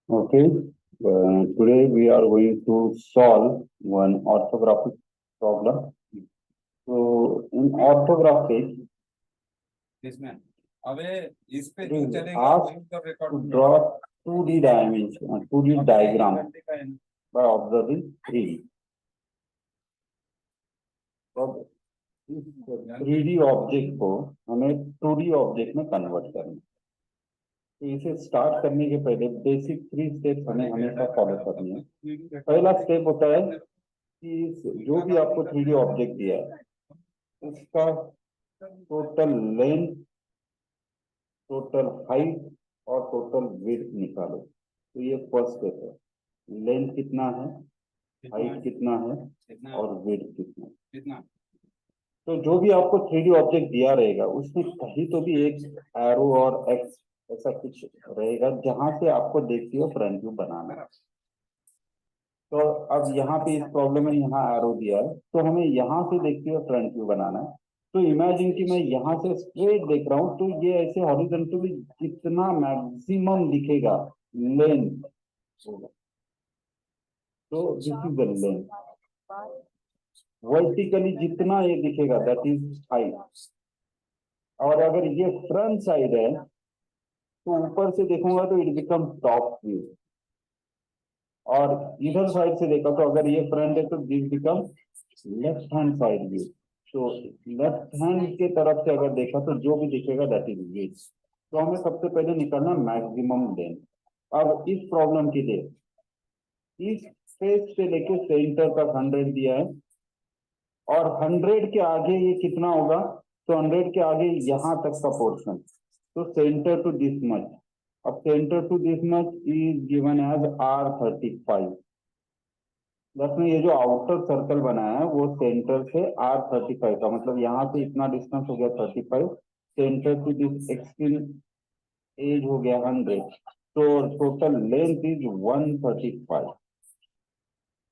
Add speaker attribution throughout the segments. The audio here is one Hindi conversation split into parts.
Speaker 1: Okay, today we are going to solve one orthographic problem. So in orthographic,
Speaker 2: इसमें अबे इस पे
Speaker 1: it
Speaker 2: जो
Speaker 1: is
Speaker 2: चलेगा
Speaker 1: asked
Speaker 2: वही तो रिकॉर्ड
Speaker 1: to
Speaker 2: होगा।
Speaker 1: draw 2D dimension, 2D
Speaker 2: अबे
Speaker 1: diagram
Speaker 2: इधर दिखा है।
Speaker 1: by observing 3D. अब इस 3D ऑब्जेक्ट को हमें 2D ऑब्जेक्ट में कन्वर्ट करना है। तो इसे स्टार्ट करने के पहले बेसिक 3 स्टेप्स हमें हमेशा फॉलो करनी है। पहला स्टेप होता है कि जो भी आपको 3D ऑब्जेक्ट दिया है उसका टोटल लेंथ, टोटल हाइट और टोटल विड्थ निकालो। तो ये फर्स्ट स्टेप है। लेंथ कितना है, हाइट कितना है और विड्थ कितना है।
Speaker 2: कितना
Speaker 1: तो जो भी आपको 3D ऑब्जेक्ट दिया रहेगा उसमें कहीं तो भी एक एरो और एक्स ऐसा कुछ रहेगा जहां से आपको देखते हो फ्रंट व्यू बनाना है। तो अब यहाँ पे इस प्रॉब्लम में यहाँ एरो दिया है तो हमें यहाँ से देखते हुए फ्रंट व्यू बनाना है। तो इमेजिन कि मैं यहाँ से स्ट्रेट देख रहा हूँ तो ये ऐसे हॉरिजॉन्टली जितना मैक्सिमम दिखेगा लेंथ होगा, तो this is the length. Vertically जितना ये दिखेगा दैट इज हाइट। और अगर ये फ्रंट साइड है तो ऊपर से देखूंगा तो इट बिकम टॉप व्यू, और इधर साइड से देखा तो अगर ये फ्रंट है तो this become left hand side view. तो लेफ्ट हैंड के तरफ से अगर देखा तो जो भी दिखेगा दैट इज विड्थ। तो हमें सबसे पहले निकालना मैक्सिमम लेंथ। अब इस प्रॉब्लम के लिए इस फेस से लेके सेंटर तक 100 दिया है और 100 के आगे ये कितना होगा, तो 100 के आगे यहाँ तक का पोर्शन, तो सेंटर टू दिस मच। अब center to this much is given as R35। बस में ये जो आउटर सर्कल बनाया है वो सेंटर से R35 का मतलब यहाँ से इतना डिस्टेंस हो गया 35, center to this extreme edge हो गया 100, तो टोटल लेंथ इज 135।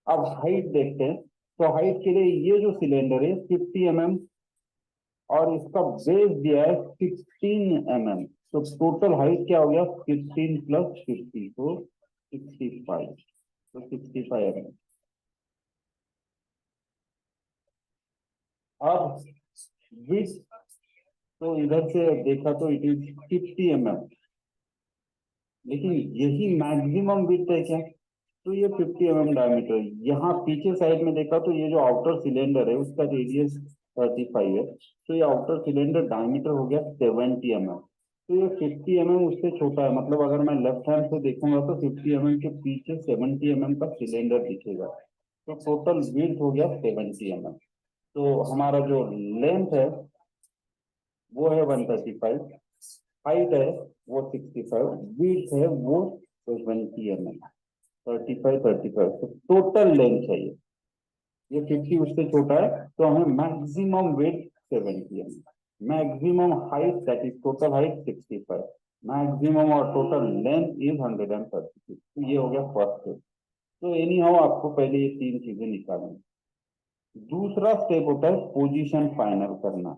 Speaker 1: अब हाइट देखते हैं। तो हाइट के लिए ये जो सिलेंडर है 50 mm और इसका बेस दिया है 16 mm, तो टोटल हाइट क्या हो गया 15 + 50 तो 65, तो 65 mm। अब विड्थ तो इधर से देखा तो इट इज 50 mm, लेकिन यही मैक्सिमम विड्थ है क्या, तो ये 50 mm डायमीटर। यहाँ पीछे साइड में देखा तो ये जो आउटर सिलेंडर है उसका रेडियस 35 है, तो ये आउटर सिलेंडर डायमीटर हो गया 70 mm। तो ये 50 mm उससे छोटा है, मतलब अगर मैं लेफ्ट हैंड से देखूंगा तो 50 mm के पीछे 70 mm का सिलेंडर दिखेगा, तो टोटल विड्थ हो गया 70 mm। तो हमारा जो लेंथ है वो है 135, हाइट है वो 65, विड्थ है वो 70 mm। 35 तो टोटल लेंथ चाहिए, ये 50 उससे छोटा है तो हमें maximum width 70 mm, maximum height that is total height 65, maximum और टोटल लेंथ इज 136। तो ये हो गया फर्स्ट स्टेप। तो एनी हाउ आपको पहले ये 3 चीजें निकालनी। दूसरा स्टेप होता है पोजीशन फाइनल करना।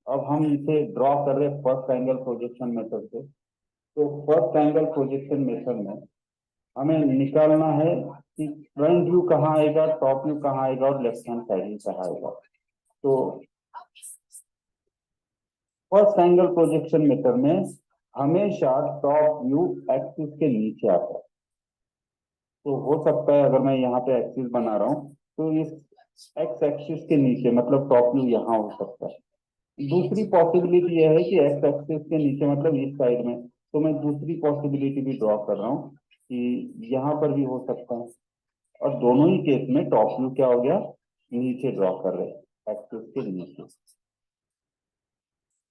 Speaker 1: अब हम इसे ड्रॉ कर रहे हैं फर्स्ट एंगल प्रोजेक्शन मेथड से। तो फर्स्ट एंगल प्रोजेक्शन मेथड में हमें निकालना है कि फ्रंट व्यू कहाँ आएगा, टॉप व्यू कहाँ आएगा और लेफ्ट हैंड साइड कहाँ आएगा। तो फर्स्ट एंगल प्रोजेक्शन मेथड में हमेशा टॉप व्यू एक्सिस के नीचे आता है। तो हो सकता है अगर मैं यहाँ पे एक्सिस बना रहा हूँ तो इस एक्स एक्सिस के नीचे मतलब टॉप व्यू यहाँ हो सकता है। दूसरी पॉसिबिलिटी यह है कि एक्स एक्सिस के नीचे मतलब इस साइड में, तो मैं दूसरी पॉसिबिलिटी भी ड्रॉ कर रहा हूँ कि यहाँ पर भी हो सकता है। और दोनों ही केस में टॉप व्यू क्या हो गया, नीचे ड्रॉ कर रहे हैं एक्सिस के नीचे।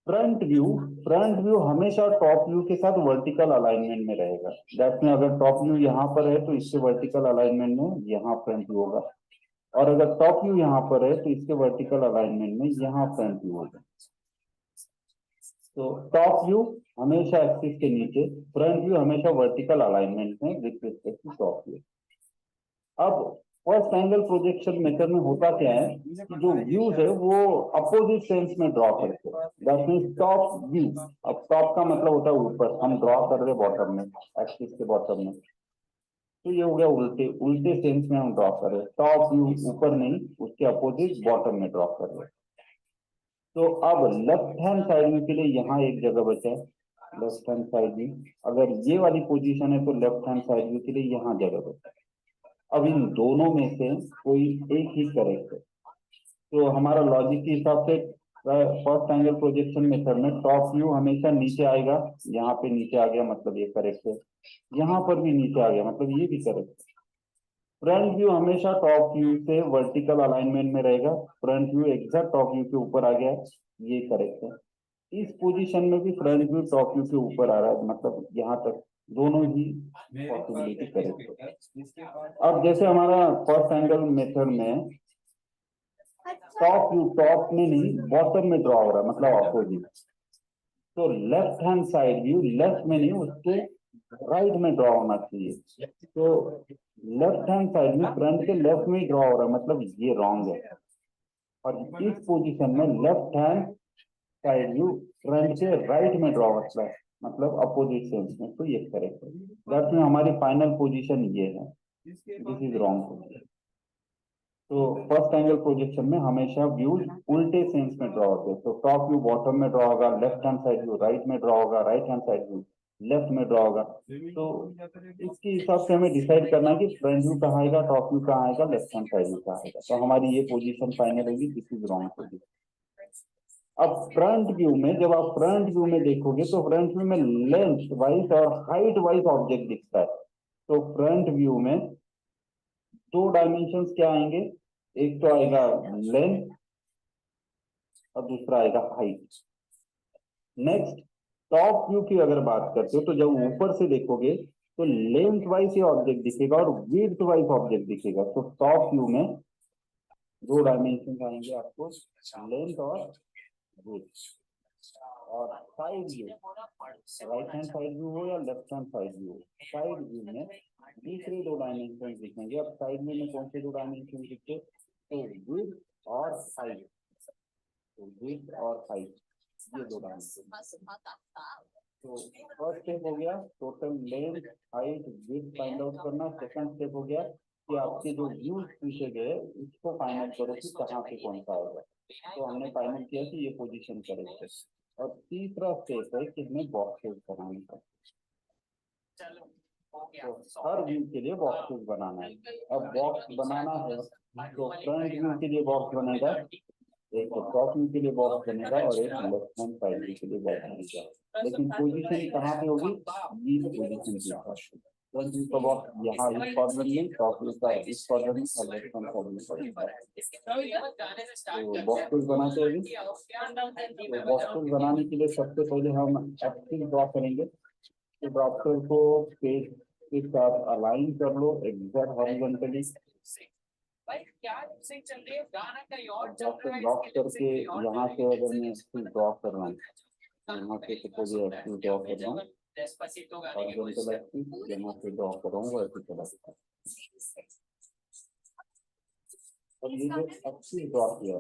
Speaker 1: फ्रंट व्यू हमेशा टॉप व्यू के साथ वर्टिकल अलाइनमेंट में रहेगा। दैट में अगर टॉप व्यू यहाँ पर है तो इसके वर्टिकल अलाइनमेंट में यहाँ फ्रंट व्यू होगा, और अगर टॉप व्यू यहाँ पर है तो इसके वर्टिकल अलाइनमेंट में यहाँ फ्रंट व्यू होगा। तो टॉप व्यू हमेशा एक्सिस के नीचे, फ्रंट व्यू हमेशा वर्टिकल अलाइनमेंट में with respect to top view. अब फर्स्ट एंगल प्रोजेक्शन मेथड में होता क्या है कि जो व्यूज है वो अपोजिट सेंस में ड्रॉ करते हैं। That means top view. अब टॉप का मतलब होता है ऊपर, हम ड्रॉ कर रहे बॉटम में, एक्सिस के बॉटम में, तो ये हो गया उल्टे, उल्टे सेंस में हम ड्रॉ कर रहे हैं। टॉप व्यू ऊपर नहीं, उसके अपोजिट बॉटम में ड्रॉ कर रहे हैं। तो अब लेफ्ट हैंड साइड व्यू के लिए यहाँ एक जगह बचा है, लेफ्ट हैंड साइड व्यू। अगर ये वाली पोजीशन है तो लेफ्ट हैंड साइड व्यू के लिए यहाँ जगह बचा है। अब इन दोनों में से कोई एक ही करेक्ट है। तो हमारा लॉजिक के हिसाब से फर्स्ट एंगल प्रोजेक्शन मेथड में टॉप व्यू हमेशा नीचे आएगा। यहाँ पे नीचे आ गया मतलब ये करेक्ट है, यहाँ पर भी नीचे आ गया मतलब ये भी करेक्ट है। फ्रंट व्यू हमेशा टॉप व्यू से वर्टिकल अलाइनमेंट में रहेगा। Front view exact top view के ऊपर आ गया, ये करेक्ट है। इस पोजीशन में भी फ्रंट व्यू टॉप व्यू के ऊपर आ रहा है, मतलब यहाँ तक दोनों ही पॉसिबिलिटी करेक्ट है। अब जैसे हमारा फर्स्ट एंगल मेथड में टॉप व्यू टॉप में नहीं बॉटम में ड्रॉ हो रहा है, मतलब ऑपोजिट। तो left hand side view left में नहीं उसके राइट में ड्रॉ होना चाहिए। तो लेफ्ट हैंड साइड में फ्रंट के लेफ्ट में ही ड्रॉ हो रहा है, मतलब ये रॉन्ग है। और इस पोजीशन में left hand side view front के राइट में ड्रॉ होता है, मतलब अपोजिट सेंस में, तो ये करेक्ट है। दैट में हमारी फाइनल पोजीशन ये है, दिस इज रॉन्ग। तो फर्स्ट एंगल प्रोजेक्शन में हमेशा व्यूज उल्टे सेंस में ड्रॉ होते हैं। तो टॉप व्यू बॉटम में ड्रॉ होगा, left hand side view right में ड्रॉ होगा, right hand side view left में ड्रॉ होगा। तो इसके हिसाब से हमें डिसाइड करना है कि फ्रंट व्यू कहाँ आएगा, टॉप व्यू कहाँ आएगा, लेफ्ट हैंड साइड व्यू कहाँ आएगा। तो हमारी ये पोजीशन फाइनल होगी, दिस इज रॉन्ग पोजीशन। अब फ्रंट व्यू में जब आप फ्रंट व्यू में देखोगे तो फ्रंट व्यू में लेंथ वाइज और हाइट वाइज ऑब्जेक्ट दिखता है। तो फ्रंट व्यू में दो डायमेंशंस क्या आएंगे, एक तो आएगा लेंथ और दूसरा आएगा हाइट। नेक्स्ट टॉप व्यू की अगर बात करते हो तो जब ऊपर से देखोगे तो लेंथ वाइज ये ऑब्जेक्ट दिखेगा और विड्थ वाइज ऑब्जेक्ट दिखेगा। तो टॉप व्यू में दो डायमेंशन आएंगे आपको, लेंथ और विड्थ। और side view, right hand side view हो या लेफ्ट हैंड साइड व्यू हो, साइड व्यू में दूसरे दो डायमेंशन दिखेंगे। अब साइड व्यू में कौन से दो डायमेंशन दिखते, तो विड्थ और हाइट। तो विड्थ और हाइट ये दो डायमेंशन। तो फर्स्ट स्टेप हो गया total length height width find out करना। सेकंड स्टेप हो गया कि आपके जो व्यूज पूछे गए उसको फाइनल करो कि कहाँ से कौन सा आएगा। तो हमने फाइनल किया कि ये पोजीशन करेक्ट है। और तीसरा स्टेप है कि हमें बॉक्सेस बनाने का। तो हर व्यू के लिए बॉक्सेस बनाना है। अब बॉक्स बनाना है तो फ्रंट व्यू के लिए बॉक्स बनेगा, एक तो टॉप व्यू के लिए बॉक्स बनेगा और एक लेफ्ट हैंड साइड व्यू के लिए बॉक्स बनेगा। लेकिन पोजीशन कहाँ पे होगी, इस पोजीशन के पास। फ्रंट व्यू का बॉक्स यहाँ इस कॉर्नर में, टॉप व्यू का इस कॉर्नर में और लेफ्ट हैंड कॉर्नर पर। तो बॉक्सेस बनाते हैं। तो बॉक्सेस बनाने के लिए सबसे पहले हम एक्सिस ड्रॉ करेंगे। तो बॉक्सेस को पेज के साथ अलाइन कर लो एग्जैक्ट हॉरिजॉन्टली। लॉक करके यहाँ से अगर मैं एक्सिस ड्रॉ कर रहा हूँ, यहाँ से सपोज एक्सिस ड्रॉ कर रहा हूँ हॉरिजॉन्टल एक्सिस, यहाँ से ड्रॉ कर रहा हूँ वर्टिकल एक्सिस। अब ये जो एक्सिस ड्रॉ किया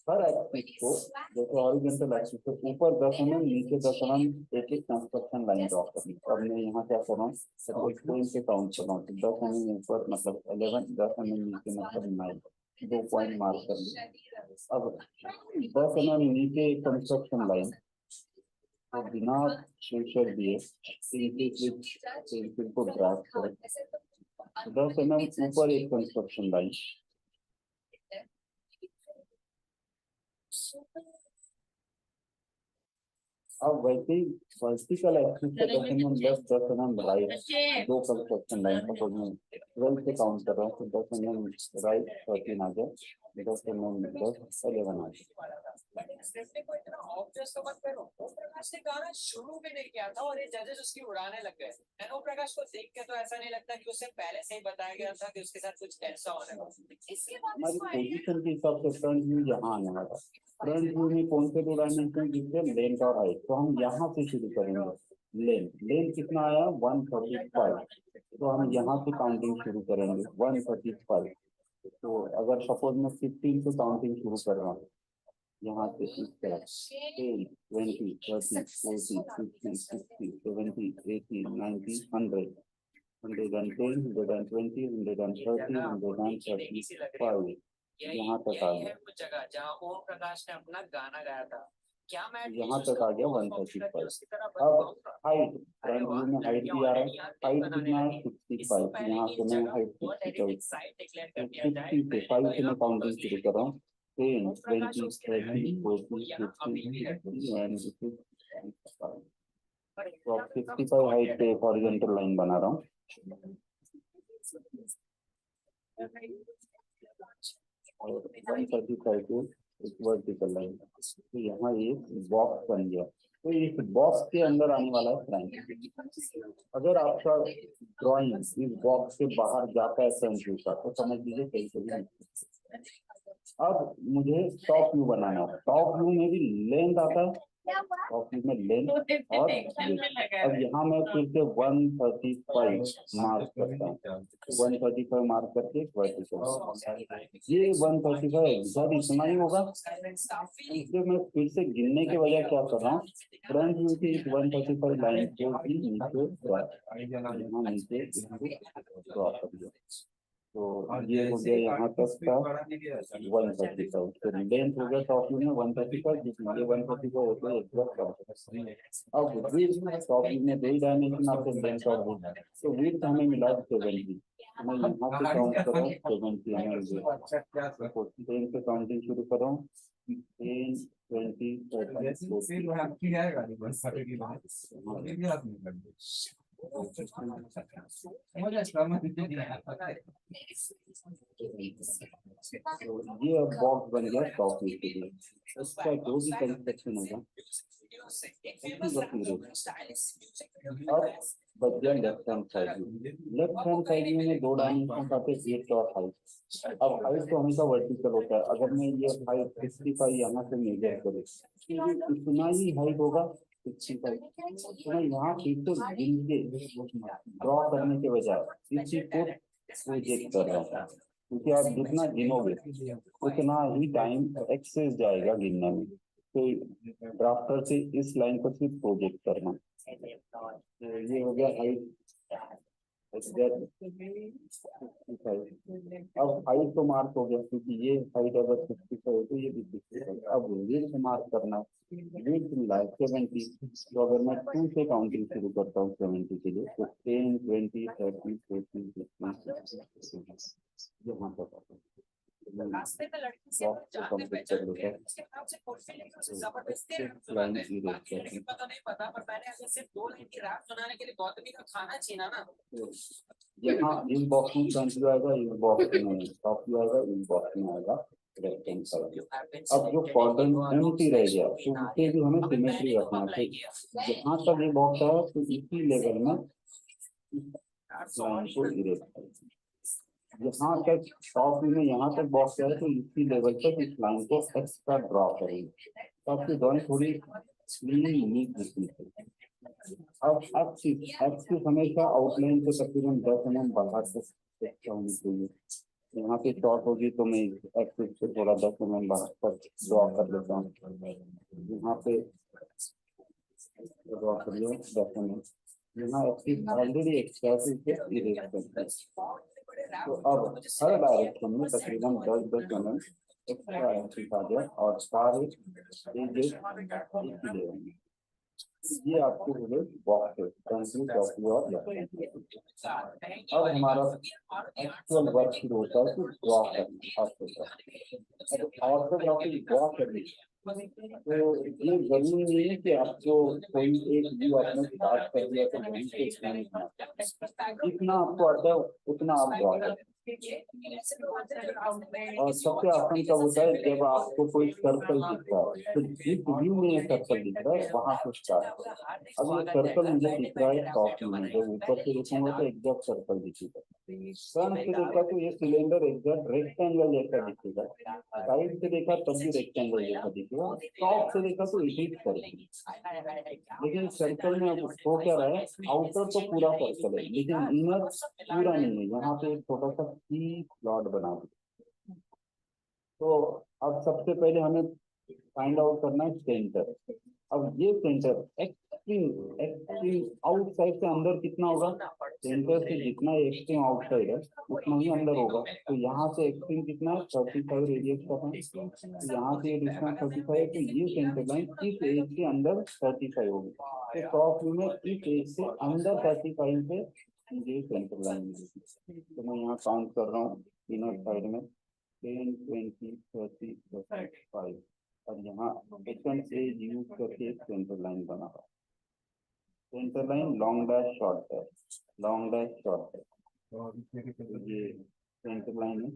Speaker 1: हर एक्सिस को, जैसे हॉरिजॉन्टल एक्सिस से ऊपर 10 mm नीचे 10 mm एक एक कंस्ट्रक्शन लाइन ड्रॉ करनी। और मैं यहाँ क्या कर रहा हूँ, सपोज स्क्रीन से काउंट कर रहा हूँ, 10 mm ऊपर मतलब 11, 10 mm नीचे मतलब 9, 2 पॉइंट मार्क कर लिया। अब 10 mm नीचे एक कंस्ट्रक्शन लाइन, तो बिना प्रेशर दिए पेंसिल को ड्रैग करें, 10 mm ऊपर एक कंस्ट्रक्शन लाइन। अब वैसे ही वर्टिकल एक्सिस से 10 mm लेफ्ट 10 mm राइट दो कंस्ट्रक्शन लाइन को मैं 12 से काउंट कर रहा हूँ। तो 10 mm राइट 13 आ जाए, 10 mm लेफ्ट 11 आ जाए।
Speaker 3: को इतना ऑब्वियस तो मत करो। ओम प्रकाश ने गाना शुरू में नहीं किया था और ये जजेस उसकी उड़ाने लग गए। ओम प्रकाश को देख के तो ऐसा नहीं लगता कि उसे पहले से ही बताया गया था कि उसके साथ कुछ ऐसा होने वाला। इसके बाद
Speaker 1: हमारी पोजीशन के हिसाब से फ्रंट व्यू यहाँ आने वाला। फ्रंट व्यू में कौन से दो डायमेंशन दिखते हैं, लेंथ और हाइट। तो हम यहाँ से शुरू करेंगे। लेंथ कितना आया 135। तो हम यहाँ से काउंटिंग शुरू करेंगे 135। तो अगर सपोज मैं 15 से काउंटिंग शुरू कर रहा हूँ यहाँ से इस तरफ 10, 20, 30, 40, 50, 60, 70, 80, 90, 100, 110, 120, 130, 135 यहाँ तक आ गया।
Speaker 3: कुछ जगह जहाँ ओम प्रकाश ने अपना गाना गाया था, क्या मैं
Speaker 1: यहाँ तक आ गया 135। अब हाइट, फ्रंट व्यू में हाइट भी आ रहा है। हाइट कितना है 65, यहाँ से मैं हाइट 65, 60 से 5 से मैं काउंटिंग शुरू कर रहा हूँ 10, 20, 30, 40, 50, and 55। तो अब 65 हाइट पे एक हॉरिजॉन्टल लाइन बना रहा हूँ। और 135 पे एक वर्टिकल लाइन। तो यहाँ एक बॉक्स बन गया। तो इस बॉक्स के अंदर आने वाला है फ्रंट। अगर आपका ड्राइंग इस बॉक्स से बाहर जाता है फ्रंट व्यू का, तो समझ लीजिए कहीं से भी। अब मुझे टॉप व्यू बनाना है। टॉप व्यू में भी लेंथ आता है, टॉप व्यू में लेंथ और अब यहाँ मैं फिर से 135 मार्क करता हूँ। 135 मार्क करके वर्टिकल, ये 135 एग्जैक्ट इतना ही होगा। इसे मैं फिर से गिनने के बजाय क्या कर रहा हूँ, फ्रंट व्यू की 135 लाइन को भी नीचे ड्रॉ कर दिया। तो ये हो गया यहाँ तक का 135। तो लेंथ हो गया टॉप व्यू में 135, जिसमें ये 135 होता है एग्जैक्ट। अब विड्थ टॉप व्यू में 2 डायमेंशन आते हैं लेंथ और विड्थ। तो विड्थ हमें मिला 70। मैं यहाँ से काउंट कर रहा हूँ 70 mm। 10 से काउंटिंग शुरू कर रहा हूँ 10, 20, 30, ये अब बॉक्स बन गया टॉप व्यू के लिए। उसका जो भी कंस्ट्रक्शन होगा अब बच गया left hand side view. Left hand side view में 2 डायमेंशन आते हैं, विड्थ और हाइट। अब हाइट तो हमेशा वर्टिकल होता है। अगर मैं ये हाइट 65 यहाँ से मेजर करूँ तो इतना ही हाइट होगा 65। तो मैं यहाँ पीछे गिन के ड्रॉ करने के बजाय इसी को प्रोजेक्ट कर रहा था, क्योंकि आप जितना गिनोगे उतना ही टाइम एक्सेस जाएगा गिनने में। तो ड्राफ्टर से इस लाइन को सिर्फ प्रोजेक्ट करना। तो ये हो गया हाइट। अब हाइट तो मार्क हो गया, क्योंकि ये हाइट अगर 65 है तो ये भी 65। अब विड्थ मार्क करना, विड्थ मिला है 70। तो अगर मैं 2 से काउंटिंग शुरू करता हूँ 70 के लिए, तो 10, 20, 30, 40, 50 यहाँ तक आता है।
Speaker 3: रास्ते में लड़की से जाते पहचान के उसके नाम से कुर्सी लेके उसे जबरदस्ती रैप सुनाते हैं। बाकी लड़की को तो नहीं पता, पर मैंने ऐसे सिर्फ 2 लाइन की रैप सुनाने के लिए गौतमी का खाना छीना ना।
Speaker 1: यहाँ इस बॉक्स में फ्रंट व्यू आएगा, इस बॉक्स में टॉप व्यू आएगा, इस बॉक्स में आएगा लेफ्ट हैंड साइड। अब जो क्वाड्रेंट एम्प्टी रह गया तो उसे भी हमें सिमेट्री रखना है। जहाँ तक ये बॉक्स है तो इसी लेवल में लाइन को इरेज करें। यहाँ तक टॉप में यहाँ तक बॉक्स है तो इसी लेवल तक इस लाइन को एक्स्ट्रा ड्रॉ करेंगे, तो आपकी ड्राइंग थोड़ी नीट दिखनी चाहिए। अब एक्सिस हमेशा आउटलाइन से तकरीबन 10 mm बाहर तक होनी चाहिए। यहाँ पे शॉर्ट होगी तो मैं एक्सिस से थोड़ा 10 mm बाहर तक ड्रॉ कर लेता हूँ। यहाँ पे ड्रॉ कर लिया 10 mm। यहाँ एक्सिस ऑलरेडी एक्स्ट्रा से इरेज करते हैं। तो अब हर डायरेक्शन में तकरीबन 10 mm एक्स्ट्रा एक्सिस आ गया और सारे एजेस एक ही लेवल में। ये आपको बोले बॉक्स है, अब हमारा एक्चुअल वर्क शुरू होता है कि ड्रॉ करना। ऑर्थोग्राफी ड्रॉ करनी, तो ये जरूरी नहीं है कि आपको कोई एक व्यू आपने स्टार्ट कर दिया तो वहीं से जितना आपको आता है उतना आप ड्रॉ करें। और सबसे आसान कब होता है, जब आपको कोई सर्कल दिखता है, तो जिस व्यू में ये सर्कल दिख रहा है वहां से स्टार्ट। अब ये सर्कल मुझे दिख रहा है टॉप में, जब ऊपर से देखूंगा तो एग्जैक्ट सर्कल दिखेगा। फ्रंट से देखा तो ये सिलेंडर एग्जैक्ट रेक्टेंगल जैसा दिखेगा, साइड से देखा तब भी रेक्टेंगल जैसा दिखेगा, टॉप से देखा तो इट इज सर्कल। लेकिन सर्कल में अब हो क्या रहा है, आउटर तो पूरा सर्कल है लेकिन इनर पूरा नहीं है, यहाँ पे एक छोटा सा की स्लॉट बना दिया। तो अब सबसे पहले हमें फाइंड आउट करना है सेंटर। अब ये सेंटर एक्सट्रीम एक्सट्रीम आउटसाइड से अंदर कितना होगा, सेंटर से जितना एक्सट्रीम आउटसाइड है उतना ही अंदर होगा। तो यहाँ से एक्सट्रीम कितना है 35 रेडियस का है, तो यहाँ से ये डिस्टेंस 35 है, तो ये सेंटर लाइन इस एज के अंदर 35 होगी। तो टॉप व्यू में इस एज से अंदर 35 से ये सेंटर लाइन मिलेगी। तो मैं यहाँ काउंट कर रहा हूँ इनर साइड में 10, 20, 30, 35 और यहाँ डिस्टेंस एज यूज करके एक सेंटर लाइन बना हुआ। Centre line long dash short dash, long dash short dash, ये सेंटर लाइन है।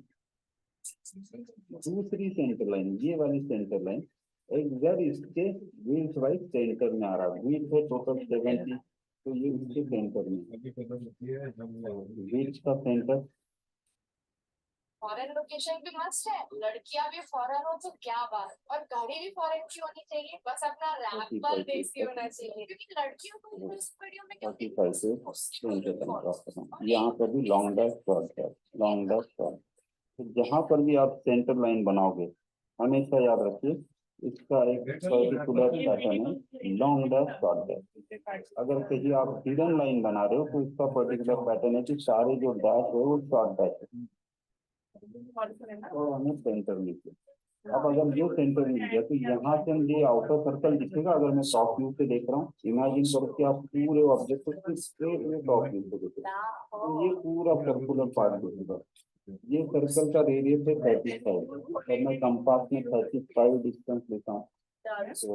Speaker 1: दूसरी सेंटर लाइन, ये वाली सेंटर लाइन एग्जैक्ट इसके विड्थ वाइज सेंटर में आ रहा है। विड्थ है टोटल 70, तो ये इसके सेंटर में, विड्थ का सेंटर।
Speaker 4: फॉरेन लोकेशन भी मस्त है, लड़कियां भी फॉरेन हो तो क्या बात, और गाड़ी भी फॉरेन की होनी चाहिए, बस अपना रैपल देसी होना चाहिए, क्योंकि लड़कियों को इस वीडियो में
Speaker 1: 35 से सेंटर लाइन क्रॉस करना। यहाँ पर भी long dash short dash, long dash short. तो जहाँ पर भी आप सेंटर लाइन बनाओगे हमेशा याद रखिए इसका एक पर्टिकुलर पैटर्न है, लॉन्ग डैश शॉर्ट डैश। अगर कहीं आप हिडन लाइन बना रहे हो तो इसका पर्टिकुलर पैटर्न है कि सारे जो डैश है वो शॉर्ट डैश है, तो हमें सेंटर लिखिए। अब अगर ये सेंटर मिल गया तो यहाँ से मुझे आउटर सर्कल दिखेगा। अगर मैं टॉप व्यू से देख रहा हूँ, इमेजिन करो कि आप पूरे ऑब्जेक्ट को स्ट्रेट में टॉप व्यू से देख रहे हो, तो ये पूरा सर्कुलर पार्ट दिखेगा। ये सर्कल का रेडियस है 35। अगर मैं कंपास में 35 डिस्टेंस लेता हूँ तो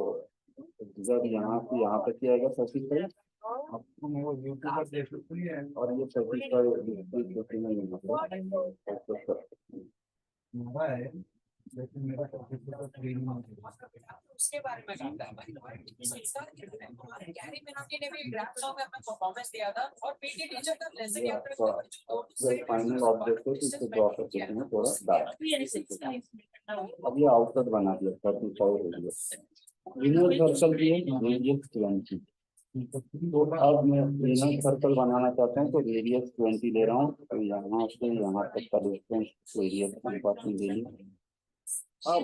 Speaker 1: जब यहाँ से यहाँ तक क्या आएगा 35, वो यूट्यूब पर देख सकते हैं। और ये 35
Speaker 3: उसके बारे में जानता है भाई। गैरी मेनोटी ने भी ड्राफ्ट सॉन्ग में अपना परफॉर्मेंस दिया था और पीटी टीचर का लेसन याद रखते
Speaker 1: फाइनल ऑब्जेक्ट है तो इसे ड्रॉ कर देते हैं थोड़ा डार्क। अब ये आउटकट बना दिया 35 रेडियस, इनर सर्कल की रेडियस 20। तो अब मैं इनर सर्कल बनाना चाहता हूँ तो रेडियस 20 ले रहा हूँ, तो यहाँ से यहाँ तक का डिस्टेंस रेडियस 20 ले लिया। अब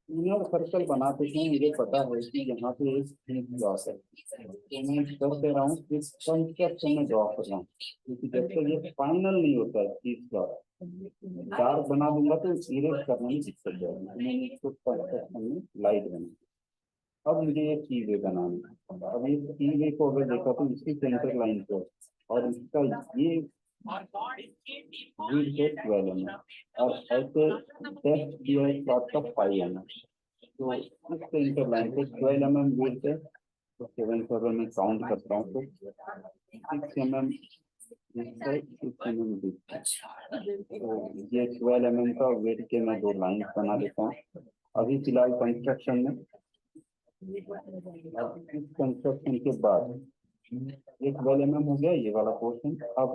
Speaker 1: इनर सर्कल बनाते हैं, मुझे पता है कि यहाँ पे एक स्लिप लॉस है, तो मैं कर दे रहा हूँ कि कंस्ट्रक्शन में ड्रॉ कर रहा हूँ, क्योंकि जब तक ये फाइनल नहीं होता है स्लिप लॉस, डार्क बना दूंगा तो इरेज करने में दिक्कत जाएगी। मैंने इसको कंस्ट्रक्शन में लाइट बना। अब मुझे ये कीवे बनानी है। अब ये कीवे को अगर देखा तो इसकी सेंटर लाइन पे और इसका ये विड्थ है 12 mm और ऐसे डेप्थ दिया है शॉर्ट का 5 mm। तो इस सेंटर लाइन पे 12 mm विड्थ है, तो 7 से अगर मैं काउंट करता हूँ तो 6 mm इससे 6 mm विड्थ। तो ये 12 mm का विड्थ के मैं 2 लाइन बना देता हूँ अभी फिलहाल कंस्ट्रक्शन में। अब इस कंस्ट्रक्शन के बाद एक 12 mm हो गया ये वाला पोर्शन। अब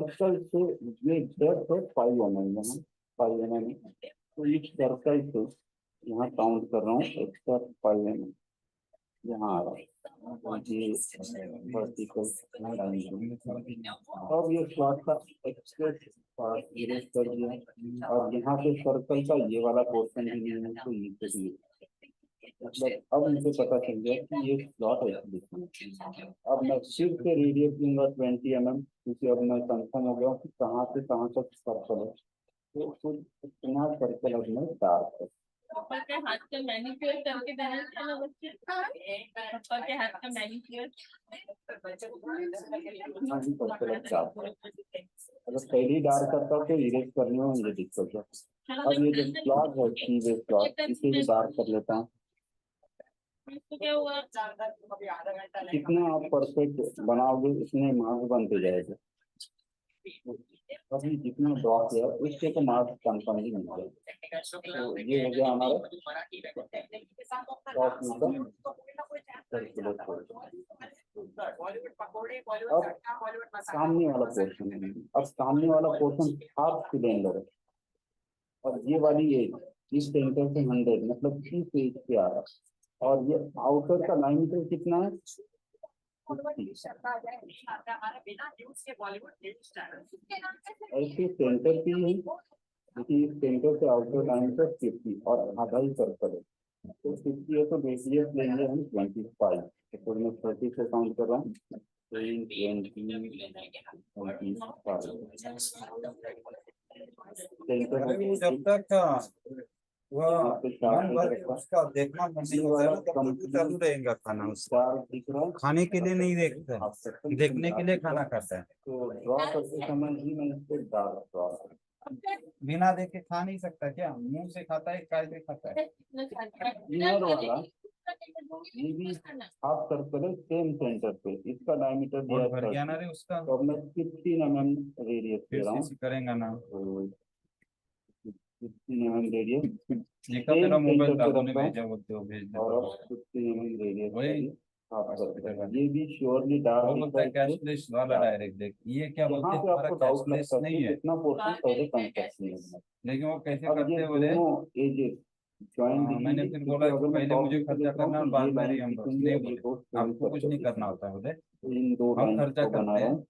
Speaker 1: सर्कल से ये डेप्थ है 5 mm, यहाँ 5 mm, तो इस सर्कल से यहाँ काउंट कर रहा हूँ एक्स्ट्रा 5 mm यहाँ आ रहा है, ये वर्टिकल लाइन। अब ये शॉर्ट का एक्सप्रेस पार्ट इरेज कर दिया और यहाँ पे सर्कल का ये वाला पोर्शन भी नहीं है, तो नीचे भी मतलब अब मुझे पता चल गया कि ये स्लॉट है। अब मैं फिर से रेडियस लूंगा 20 mm, क्योंकि अब मैं कंफर्म हो गया कि कहाँ से कहाँ तक सर्कल है, तो कुछ इतना सर्कल अब मैं डार्क है।
Speaker 5: पापा के हाथ का मैनिक्योर करके देना था ना बच्चे, पापा के हाथ का मैनिक्योर।
Speaker 1: अगर पहली डार्क करता तो इरेज करने में मुझे दिक्कत है। अब ये जो स्लॉट है सीधे स्लॉट, इसे भी डार्क कर लेता हूँ।
Speaker 5: क्या हुआ,
Speaker 1: कितना आप परफेक्ट बनाओगे उतने मार्क्स बनते जाएगा। अभी जितना ड्रॉ किया उससे तो मार्क्स कंफर्म ही मिल जाएगा। तो ये हो गया हमारा टॉप व्यू का सर्कुलर।
Speaker 3: बॉलीवुड पकौड़े,
Speaker 1: अब
Speaker 3: बॉलीवुड तड़का, बॉलीवुड मसाला।
Speaker 1: सामने वाला पोर्शन है, अब सामने वाला पोर्शन हाफ सिलेंडर है और ये वाली एज इस सेंटर से 100 मतलब 30 एज पे आ रहा है और ये आउटर का डायमीटर कितना है 50।
Speaker 3: हमारे बिना न्यूज के बॉलीवुड न्यूज चैनल।
Speaker 1: ऐसे सेंटर की है क्योंकि इस सेंटर से आउटर डायमीटर 50 और आधा ही सर्कल है तो 50 है तो रेडियस लेंगे हम 25 तो मैं 30 से काउंट कर रहा हूँ 25
Speaker 2: अरे वो जब तक वह मन भर उसका देखना मन नहीं होता है ना, तब तक तो चालू रहेगा खाना उसका।
Speaker 1: दिख रहा है
Speaker 2: खाने के लिए नहीं देखता है, देखने के लिए खाना खाता है।
Speaker 1: तो ड्रॉ करते समय ही मैं इस पे डाल ड्रॉ
Speaker 2: बिना देखे खा नहीं सकता क्या? मुंह से खाता है, काय से खाता है?
Speaker 1: इनर वाला ये भी हाफ सर्कल है सेम सेंटर पे इसका डायमीटर दिया
Speaker 2: और भर गया ना रे उसका,
Speaker 1: तो अब मैं 15 mm रेडियस दे
Speaker 2: फिर
Speaker 1: रहा हूँ
Speaker 2: से करेगा ना।
Speaker 1: तो 15 mm रेडियस
Speaker 2: देखा मेरा मोबाइल दादू ने भेजा, बोलते हो भेज
Speaker 1: और
Speaker 2: दे।
Speaker 1: अब 15 mm रेडियस
Speaker 2: वही
Speaker 1: हाफ सर्कल ये भी श्योरली डार्क
Speaker 2: वो
Speaker 1: दिख
Speaker 2: बोलता
Speaker 1: रहा
Speaker 2: है
Speaker 1: है
Speaker 2: कैशलेस वाला डायरेक्ट देख, ये क्या बोलते
Speaker 1: यहाँ
Speaker 2: हैं
Speaker 1: पे
Speaker 2: हमारा
Speaker 1: आपको डाउट
Speaker 2: कैशलेस
Speaker 1: लगता है
Speaker 2: नहीं
Speaker 1: कि
Speaker 2: है,
Speaker 1: कितना पोर्शन पहले कंस्ट्रक्शन में
Speaker 2: लेकिन वो कैसे
Speaker 1: अब
Speaker 2: करते
Speaker 1: ये
Speaker 2: हैं बोले।
Speaker 1: दोनों एजेस ज्वाइन
Speaker 2: मैंने
Speaker 1: दिखेंगी
Speaker 2: फिर
Speaker 1: क्योंकि
Speaker 2: बोला कि
Speaker 1: अगर मैं
Speaker 2: पहले
Speaker 1: टॉप
Speaker 2: मुझे
Speaker 1: व्यू से
Speaker 2: खर्चा
Speaker 1: देख रहा
Speaker 2: करना
Speaker 1: हूँ
Speaker 2: और
Speaker 1: तो ये
Speaker 2: बाद में
Speaker 1: लाइन
Speaker 2: रियम्बर्स
Speaker 1: दिखेंगी
Speaker 2: नहीं
Speaker 1: और ये
Speaker 2: बोले।
Speaker 1: दो सेम
Speaker 2: आपको कुछ नहीं
Speaker 1: सर्कल
Speaker 2: करना होता है बोले,
Speaker 1: तो इन दो
Speaker 2: हम
Speaker 1: लाइन
Speaker 2: खर्चा
Speaker 1: को बना
Speaker 2: करते
Speaker 1: रहा
Speaker 2: हैं।
Speaker 1: हूँ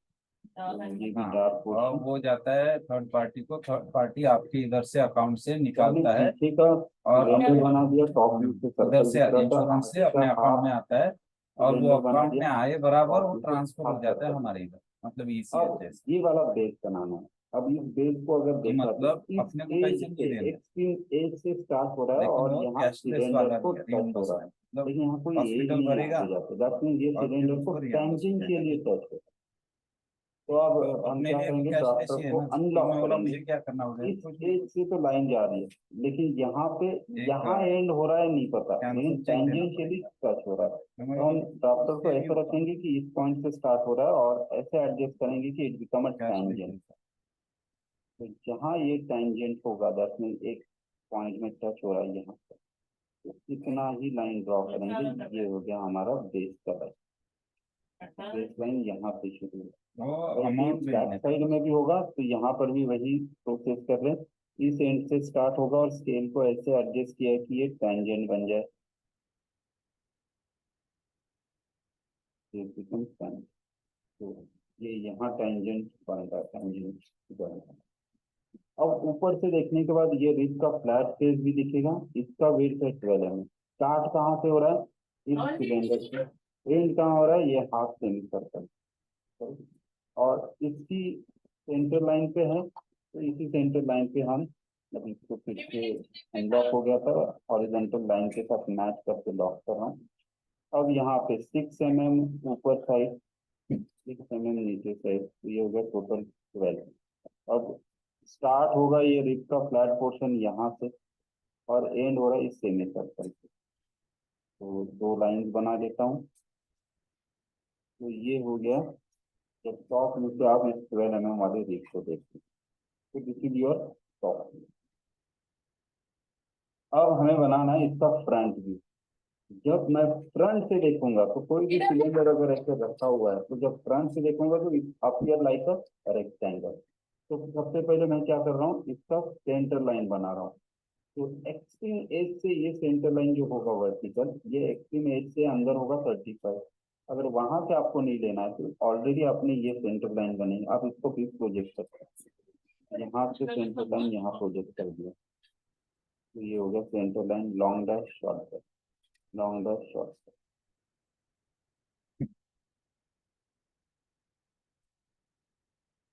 Speaker 1: ये भी
Speaker 2: हाँ,
Speaker 1: डार्क
Speaker 2: और
Speaker 1: पोर्शन
Speaker 2: वो जाता है थर्ड पार्टी को, थर्ड पार्टी आपके इधर से अकाउंट से
Speaker 1: तो हमने
Speaker 2: निकालता है
Speaker 1: पीछे का
Speaker 2: और
Speaker 1: सिलेंडर बना दिया टॉप व्यू से
Speaker 2: उधर
Speaker 1: सर्कल
Speaker 2: से
Speaker 1: दिख रहा था
Speaker 2: इंश्योरेंस से
Speaker 1: आगे
Speaker 2: अपने
Speaker 1: का
Speaker 2: अकाउंट में
Speaker 1: हाफ
Speaker 2: आता है और वो
Speaker 1: सिलेंडर बना
Speaker 2: अकाउंट में
Speaker 1: दिया
Speaker 2: आए बराबर
Speaker 1: टॉप
Speaker 2: वो
Speaker 1: व्यू से
Speaker 2: ट्रांसफर हो
Speaker 1: हाफ
Speaker 2: जाता है
Speaker 1: सर्कल
Speaker 2: हमारे इधर, मतलब ईसीएस
Speaker 1: अब
Speaker 2: जैसे।
Speaker 1: ये वाला बेस बनाना है अब इस बेस को अगर
Speaker 2: तो
Speaker 1: देखा तो
Speaker 2: मतलब
Speaker 1: इस
Speaker 2: अपने को
Speaker 1: एज
Speaker 2: पैसे
Speaker 1: से
Speaker 2: नहीं देने,
Speaker 1: एक्सट्रीम एज से स्टार्ट हो रहा है
Speaker 2: लेकिन
Speaker 1: और
Speaker 2: वो
Speaker 1: यहाँ
Speaker 2: कैशलेस
Speaker 1: सिलेंडर
Speaker 2: वाला
Speaker 1: को
Speaker 2: नहीं है,
Speaker 1: टच हो
Speaker 2: रियम्बर्स
Speaker 1: रहा
Speaker 2: है।
Speaker 1: है
Speaker 2: मतलब
Speaker 1: लेकिन यहाँ कोई एज
Speaker 2: हॉस्पिटल
Speaker 1: नहीं
Speaker 2: भरेगा
Speaker 1: आते जाते दैट मीन ये
Speaker 2: और फिर
Speaker 1: सिलेंडर को
Speaker 2: उसको रियम्बर्स हो
Speaker 1: टेंजेंशियली
Speaker 2: जाएगा।
Speaker 1: टच है तो अब हम
Speaker 2: अपने
Speaker 1: क्या
Speaker 2: लिए तो
Speaker 1: करेंगे
Speaker 2: कैशलेस
Speaker 1: डॉक्टर
Speaker 2: ही है
Speaker 1: को
Speaker 2: ना, फिर
Speaker 1: अनलॉक
Speaker 2: मैं बोला
Speaker 1: करेंगे
Speaker 2: मुझे क्या करना होगा,
Speaker 1: इस
Speaker 2: कुछ
Speaker 1: एज से तो लाइन जा रही है लेकिन यहाँ पे
Speaker 2: एक
Speaker 1: यहाँ एंड हो रहा है नहीं पता लेकिन
Speaker 2: कैंसर चेक देना
Speaker 1: टेंजेंशियली टच हो रहा है
Speaker 2: तो मैं
Speaker 1: तो हम डॉक्टर को
Speaker 2: उसके
Speaker 1: ऐसा रखेंगे कि इस पॉइंट से स्टार्ट हो रहा है और ऐसे एडजस्ट करेंगे कि इट बिकम अ टेंजेंट तो जहाँ ये टेंजेंट होगा दैट मीन एक पॉइंट में टच हो रहा है यहाँ पर तो इतना ही लाइन ड्रॉ करेंगे ये हो गया हमारा बेस का बेस लाइन यहाँ पे शुरू है
Speaker 2: वो
Speaker 1: वैसे
Speaker 2: अमाउंट
Speaker 1: बैक साइड में भी होगा तो यहाँ पर भी वही प्रोसेस कर रहे हैं इस एंड से स्टार्ट होगा और स्केल को ऐसे एडजस्ट किया है कि ये टेंजेंट बन जाए तो ये यहाँ टेंजेंट बन रहा है टेंजेंट बन रहा है अब ऊपर से देखने के बाद ये रिब का फ्लैट फेस भी दिखेगा इसका वेट है 12 mm स्टार्ट कहाँ से हो रहा है इस सिलेंडर से एंड कहाँ हो रहा है ये हाफ सेमी सर्कल और इसकी सेंटर लाइन पे है तो इसी सेंटर लाइन पे हम जब इसको फिर से अनलॉक हो गया था हॉरिजॉन्टल लाइन के साथ मैच करके लॉक कर रहा हूँ अब यहाँ पे 6 mm ऊपर साइड 6 mm नीचे साइड तो ये हो गया टोटल 12 अब स्टार्ट होगा ये रिब का फ्लैट पोर्शन यहाँ से और एंड हो रहा है इस सेमी सर्कल से तो दो लाइंस बना देता हूँ तो ये हो गया जब टॉप व्यू से आप इस 12 mm वाले रिब को देखते हैं तो this is your top view अब हमें बनाना है इसका फ्रंट व्यू जब मैं फ्रंट से देखूंगा तो कोई भी सिलेंडर अगर ऐसे रखा हुआ है तो जब फ्रंट से देखूंगा तो अपीयर लाइक अ रेक्टेंगल तो सबसे पहले मैं क्या कर रहा हूँ इसका सेंटर लाइन बना रहा हूँ तो एक्सट्रीम एज से ये सेंटर लाइन जो होगा वर्टिकल ये एक्सट्रीम एज से अंदर होगा 35 अगर वहां से आपको नहीं लेना है तो ऑलरेडी आपने ये सेंटर लाइन बनी आप इसको भी प्रोजेक्ट कर सकते हैं यहाँ से सेंटर लाइन यहाँ प्रोजेक्ट कर दिया तो ये हो गया centre line long dash short dash long dash short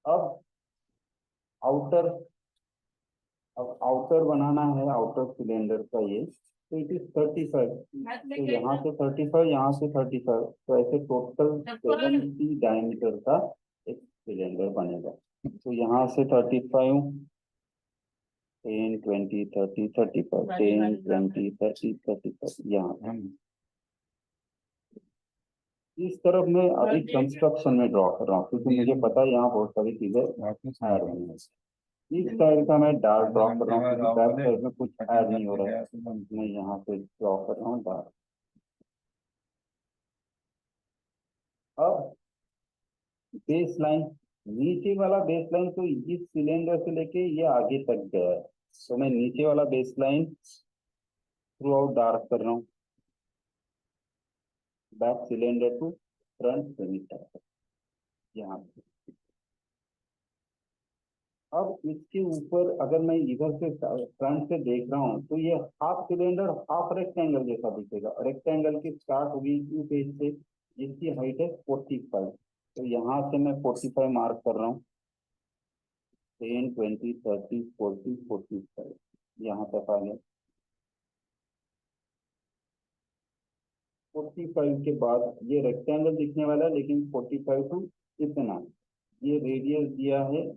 Speaker 1: अब आउटर अब आउटर बनाना है आउटर सिलेंडर का ये तो इट इज 35 तो यहाँ से 35 यहाँ से 35 तो ऐसे टोटल 70 डायमीटर का एक सिलेंडर बनेगा तो यहाँ से 35 10 20 30 35 10 20 30 35 यहाँ इस तरफ मैं अभी कंस्ट्रक्शन में ड्रॉ कर रहा हूँ क्योंकि मुझे पता है यहाँ बहुत सारी चीजें ऐड नहीं है इस साइड का मैं डार्क ड्रॉ कर रहा हूँ क्योंकि बैक साइड में कुछ ऐड नहीं हो रहा है मैं यहाँ पे ड्रॉ कर रहा हूँ डार्क बेस लाइन, नीचे वाला बेस लाइन तो इस सिलेंडर से लेके ये आगे तक गया है, तो मैं नीचे वाला base line through out dark कर रहा हूँ, बैक सिलेंडर टू फ्रंट सेमीटर यहाँ पे। अब इसके ऊपर अगर मैं इधर से फ्रंट से देख रहा हूँ तो ये हाफ सिलेंडर हाफ रेक्टेंगल जैसा दिखेगा। रेक्टेंगल की स्टार्ट होगी इस पेज से, जिसकी हाइट है 45, तो यहाँ से मैं 45 मार्क कर रहा हूँ, 10 20 30 40 45 यहाँ तक आ गया। 45 के बाद ये रेक्टेंगल दिखने वाला है, लेकिन 45 टू इतना, ये रेडियस दिया है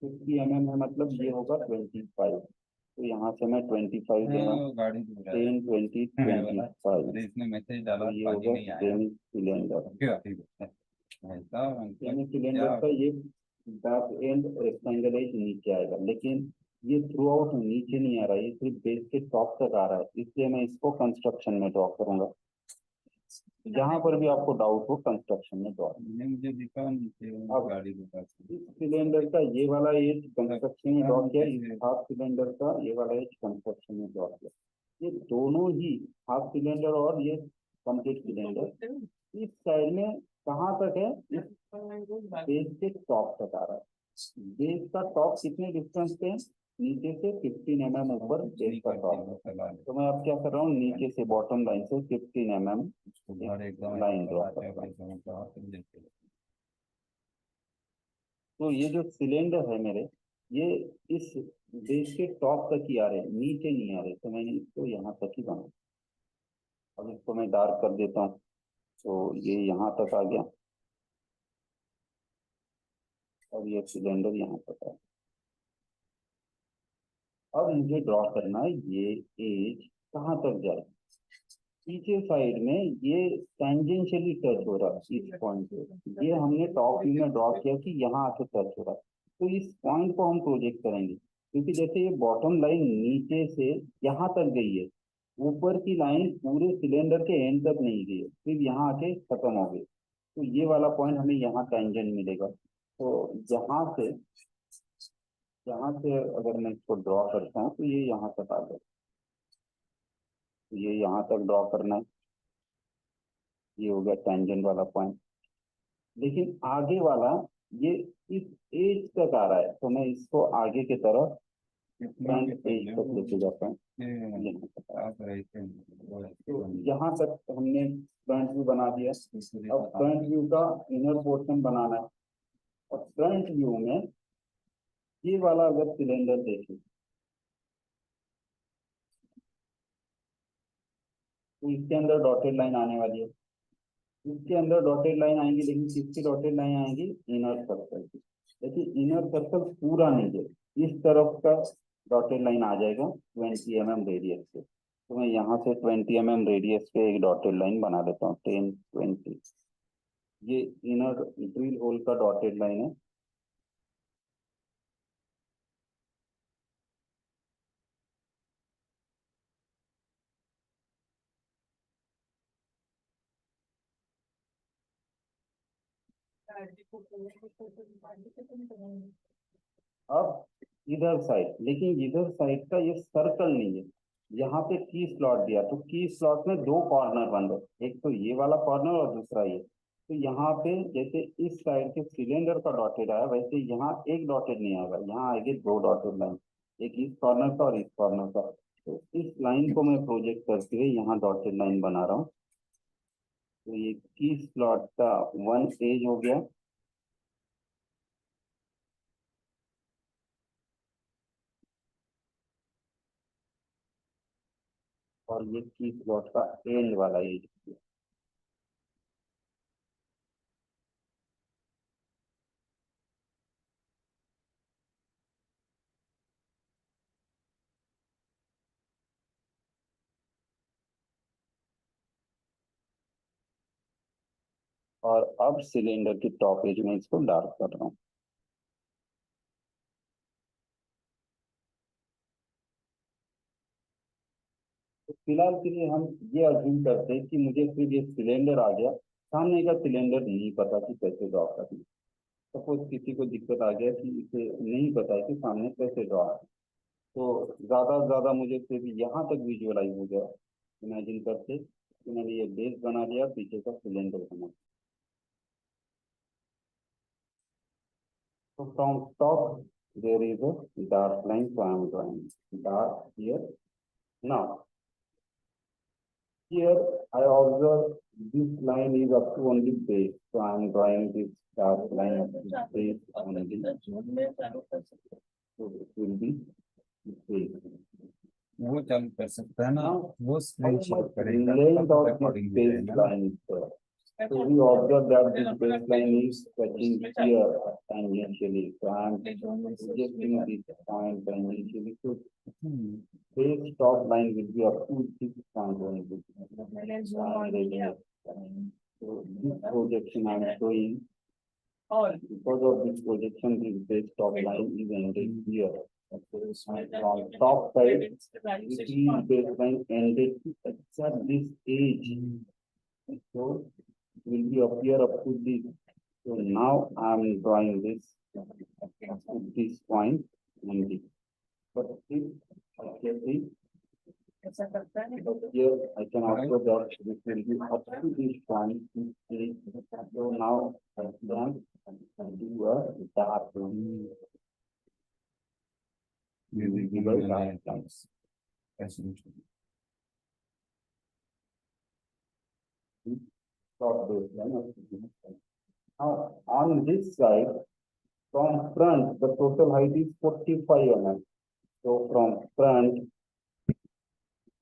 Speaker 1: 50 mm है, मतलब ये होगा 25, तो यहाँ से मैं 25 दे रहा हूँ,
Speaker 2: गाड़ी धो रहा
Speaker 1: 10 20 25,
Speaker 2: है, इसने मैसेज डाला,
Speaker 1: तो ये
Speaker 2: पानी
Speaker 1: होगा
Speaker 2: नहीं आया।
Speaker 1: Semi cylinder.
Speaker 2: क्यों अभी भाई साहब,
Speaker 1: सेमी सिलेंडर का ये बैक एंड रेक्टेंगल एज नीचे आएगा, लेकिन ये थ्रू आउट नीचे नहीं आ रहा है, ये सिर्फ बेस के टॉप तक आ रहा है, इसलिए मैं इसको कंस्ट्रक्शन में ड्रॉ करूंगा। जहां पर भी आपको डाउट हो कंस्ट्रक्शन में ड्रॉ।
Speaker 2: मुझे दिखा नीचे
Speaker 1: अब
Speaker 2: गाड़ी के पास।
Speaker 1: इस सिलेंडर का ये वाला एज कंस्ट्रक्शन में ड्रॉ किया, इस हाफ सिलेंडर का ये वाला एज कंस्ट्रक्शन में ड्रॉ किया। ये दोनों ही हाफ सिलेंडर और ये कंप्लीट सिलेंडर इस साइड में कहाँ तक है, इस बेस के टॉप तक आ रहा है। बेस का टॉप कितने डिस्टेंस पे है, नीचे से 15 mm ऊपर बेस का टॉप। तो मैं अब क्या कर रहा हूँ, नीचे से बॉटम लाइन से 15 mm लाइन ड्रॉ कर रहा हूँ। तो ये जो सिलेंडर है मेरे, ये इस बेस के टॉप तक ही आ रहे हैं, नीचे नहीं आ रहे, तो मैंने इसको यहाँ तक ही बना। अब इसको मैं डार्क कर देता हूँ, तो ये यहाँ तक आ गया, और ये सिलेंडर यहाँ तक आ। अब मुझे ड्रॉ करना है ये एज कहाँ तक जाए, पीछे साइड में ये टेंजेंशियली टच हो रहा है इस पॉइंट पे, ये हमने टॉप व्यू में ड्रॉ किया कि यहाँ आके टच हो रहा है, तो इस पॉइंट को हम प्रोजेक्ट करेंगे, क्योंकि जैसे ये बॉटम लाइन नीचे से यहाँ तक गई है, ऊपर की लाइन पूरे सिलेंडर के एंड तक नहीं गई है, सिर्फ यहाँ आके खत्म हो गई, तो ये वाला पॉइंट हमें यहाँ टेंजेंट मिलेगा। तो यहाँ से अगर मैं इसको ड्रॉ करता हूँ तो ये यहाँ तक आ जाए, ये यहाँ तक ड्रॉ करना है, ये हो गया टेंजेंट वाला पॉइंट। लेकिन आगे वाला ये इस एज तक आ रहा है, तो मैं इसको आगे की तरफ फ्रंट एज तक लेके जाता हूँ, तो यहाँ तक हमने फ्रंट व्यू बना दिया। अब फ्रंट व्यू का इनर पोर्शन बनाना है, और फ्रंट व्यू में ये वाला अगर सिलेंडर देखें तो इसके अंदर डॉटेड लाइन आने वाली है, इसके अंदर डॉटेड लाइन आएंगी, लेकिन किसकी डॉटेड लाइन आएंगी, इनर सर्कल की। लेकिन इनर सर्कल पूरा नहीं है, इस तरफ का डॉटेड लाइन आ जाएगा 20 mm रेडियस पे, तो मैं यहाँ से 20 mm रेडियस पे एक डॉटेड लाइन बना देता हूँ, 10 20। ये इनर ड्रिल होल का डॉटेड लाइन है, अब इधर साइड, लेकिन इधर साइड का ये सर्कल नहीं है, यहाँ पे की स्लॉट दिया, तो की स्लॉट में दो कॉर्नर बंद है, एक तो ये वाला कॉर्नर और दूसरा ये। तो यहाँ पे जैसे इस साइड के सिलेंडर का डॉटेड आया, वैसे यहाँ एक डॉटेड नहीं आएगा, यहाँ आएगी दो डॉटेड लाइन, एक इस कॉर्नर का और इस कॉर्नर का। तो इस लाइन को मैं प्रोजेक्ट करते हुए यहाँ डॉटेड लाइन बना रहा हूँ, तो ये की स्लॉट का 1 एज हो गया, और ये की स्लॉट का एंड वाला एज। और अब सिलेंडर की टॉप एज में इसको डार्क कर रहा हूँ। तो फिलहाल के लिए हम ये अज्यूम करते हैं कि मुझे फिर ये सिलेंडर आ गया, सामने का सिलेंडर नहीं पता कि कैसे ड्रॉ करना। सपोज किसी को दिक्कत आ गया कि इसे नहीं पता है कि सामने कैसे ड्रॉ है, तो ज्यादा से ज्यादा मुझे सिर्फ यहाँ तक विजुअलाइज हो गया इमेजिन करके कि मैंने ये बेस बना लिया, पीछे का सिलेंडर बना। So from top there is a dark line, so I am drawing dark here. Now here I observe this line is up to only base, so I am drawing this dark line up to base only. So it will be base.
Speaker 2: वो चालू कर सकता है ना,
Speaker 1: Now
Speaker 2: वो
Speaker 1: how
Speaker 2: स्क्रीनशॉट
Speaker 1: much
Speaker 2: करेगा
Speaker 1: length
Speaker 2: तब
Speaker 1: of this
Speaker 2: recording
Speaker 1: baseline is there? So we observe that this baseline is touching here tangentially. So I am projecting this point tangentially. So base top line will be up to this point only. So this projection I am showing. Because of this projection, this base top line is ended here. And from top side, this baseline ended at this edge. So it will be appear up to this. So now I am drawing this up to this point and this. But if I get this, here I can also that this will be up to this point. So now I can do a dark line.
Speaker 2: ये देखिए
Speaker 1: Visible
Speaker 2: मैंने
Speaker 1: dark line.
Speaker 2: ऐसे
Speaker 1: Top baseline of the baseline. Now on this side, from front, the total height is 45 mm. So from front,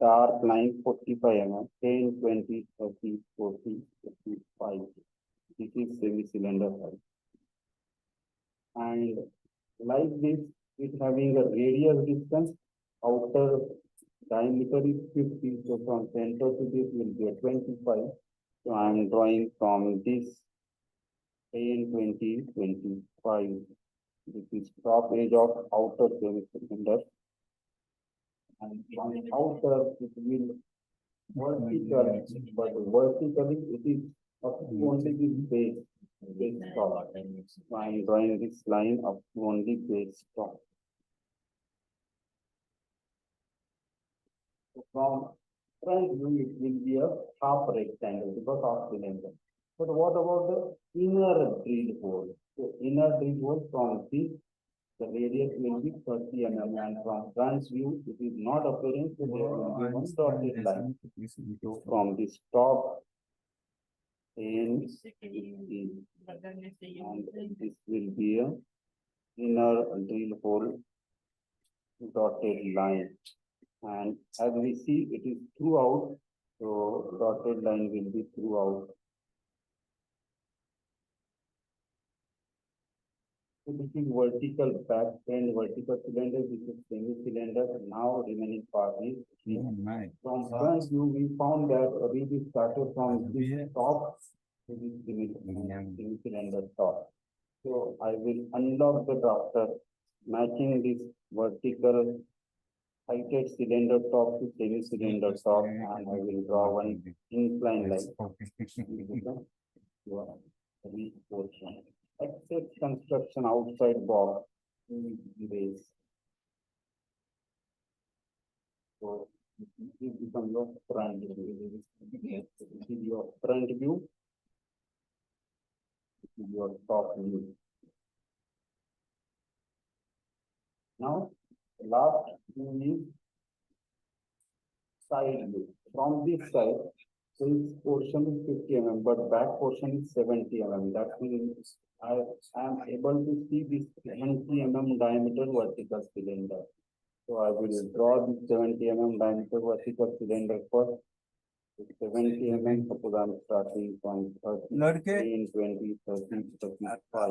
Speaker 1: dark line 45 mm, 10, 20, 30, 40, 55. This is semi-cylinder height. And like this, it having a radius distance, outer diameter is 50. So from center to this will be a 25. So I am drawing from this 10, 20, 25. This is top edge of outer semi-cylinder. And from outer it will vertical, but vertically it is up to only this base top. So I am drawing this line up to only base top. So from front view it will be a half rectangle because of cylinder. But what about the inner drill hole? So inner drill hole from this, the radius will be 30 mm, and from front view it is not appearing, so there will be one dotted line. So from this top 10, 15, and this will be a inner drill hole dotted line. And as we see, it is throughout, so dotted line will be throughout. So this is vertical back end, vertical cylinder, this is semi-cylinder. Now remaining part is from front view, we found that we started from this top to this semi-cylinder top. So I will unlock the drafter, matching this vertical heighted cylinder top to semi-cylinder top, and I will draw one incline line. Reach portion. Except construction outside box base. So this becomes your front view. This is your front view. This is your top view. Now last view is side view. From this side, this portion is 50 mm, but back portion is 70 mm. That means I am able to see this 70 mm diameter vertical cylinder. So I will draw this 70 mm diameter vertical cylinder first. 70 mm, suppose I am starting from 30, 20, 30, 35.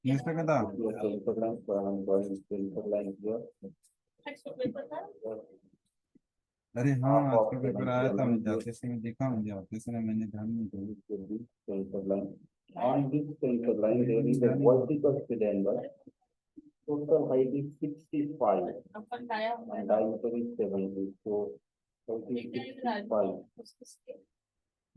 Speaker 2: Yes, Kakata.
Speaker 1: Your center line, so I am drawing center line here.
Speaker 2: अरे हाँ आज का पेपर आया था, मैं जाते समय देखा, मुझे आते समय मैंने ध्यान नहीं दिया।
Speaker 1: Center line. On this center line, there is a vertical cylinder. Total height is 65 and diameter is 70. So 65.